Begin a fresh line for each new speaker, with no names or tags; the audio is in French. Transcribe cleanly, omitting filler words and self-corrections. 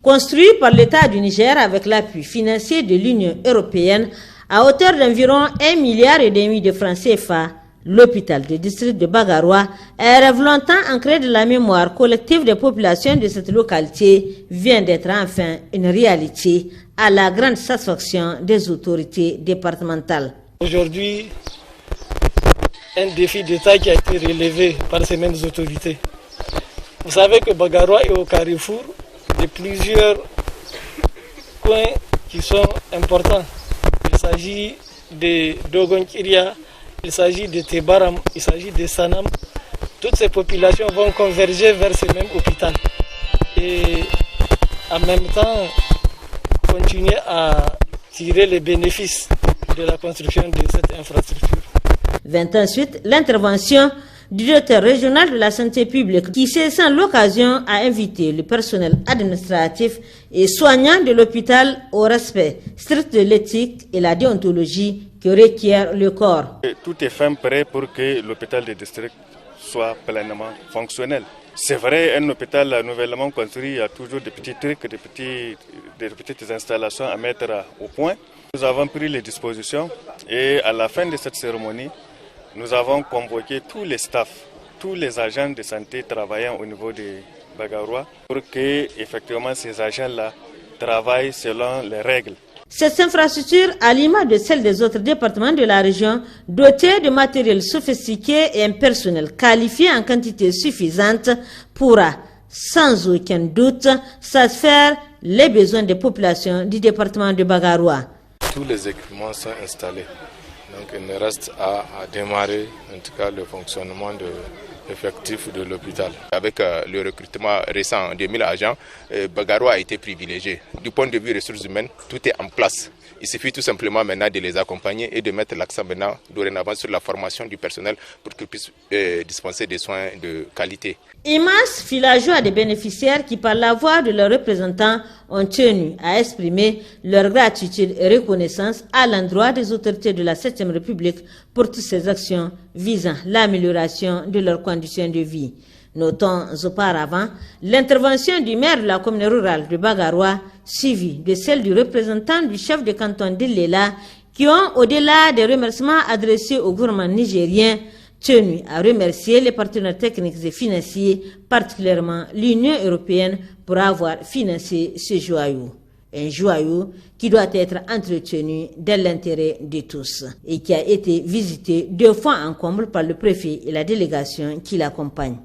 Construit par l'État du Niger avec l'appui financier de l'Union européenne à hauteur d'environ 1,5 milliard de francs CFA, l'hôpital de district de Bagaroua, un rêve longtemps ancré de la mémoire collective des populations de cette localité, vient d'être enfin une réalité à la grande satisfaction des autorités départementales.
Aujourd'hui, un défi d'État qui a été relevé par ces mêmes autorités. Vous savez que Bagaroua est au carrefour de plusieurs coins qui sont importants. Il s'agit de Dogonkiria, il s'agit de Tebaram, il s'agit de Sanam. Toutes ces populations vont converger vers ce même hôpital et en même temps continuer à tirer les bénéfices de la construction de cette infrastructure.
20 ans ensuite, l'intervention du directeur régional de la santé publique qui saisissant l'occasion a invité le personnel administratif et soignant de l'hôpital au respect strict de l'éthique et la déontologie que requiert le corps.
Tout est fait prêt pour que l'hôpital de district soit pleinement fonctionnel. C'est vrai, un hôpital nouvellement construit, il y a toujours des petits trucs, des petites installations à mettre au point. Nous avons pris les dispositions et à la fin de cette cérémonie, nous avons convoqué tous les staffs, tous les agents de santé travaillant au niveau de Bagaroua pour que effectivement ces agents-là travaillent selon les règles.
Cette infrastructure, à l'image de celle des autres départements de la région, dotée de matériel sophistiqué et un personnel qualifié en quantité suffisante, pourra, sans aucun doute, satisfaire les besoins des populations du département de Bagaroua.
Tous les équipements sont installés. Donc il ne reste à démarrer en tout cas le fonctionnement effectif de l'hôpital.
Avec le recrutement récent de 1000 agents, Bagaroua a été privilégié. Du point de vue ressources humaines, tout est en place. Il suffit tout simplement maintenant de les accompagner et de mettre l'accent maintenant dorénavant sur la formation du personnel pour qu'ils puissent dispenser des soins de qualité.
Immense fut la joie des bénéficiaires qui, par la voix de leurs représentants, ont tenu à exprimer leur gratitude et reconnaissance à l'endroit des autorités de la 7e République pour toutes ces actions visant l'amélioration de leurs conditions de vie. Notons auparavant l'intervention du maire de la commune rurale de Bagaroua, suivie de celle du représentant du chef de canton d'Ilela, qui ont, au-delà des remerciements adressés au gouvernement nigérien, tenu à remercier les partenaires techniques et financiers, particulièrement l'Union européenne, pour avoir financé ce joyau. Un joyau qui doit être entretenu dans l'intérêt de tous et qui a été visité 2 fois en comble par le préfet et la délégation qui l'accompagne.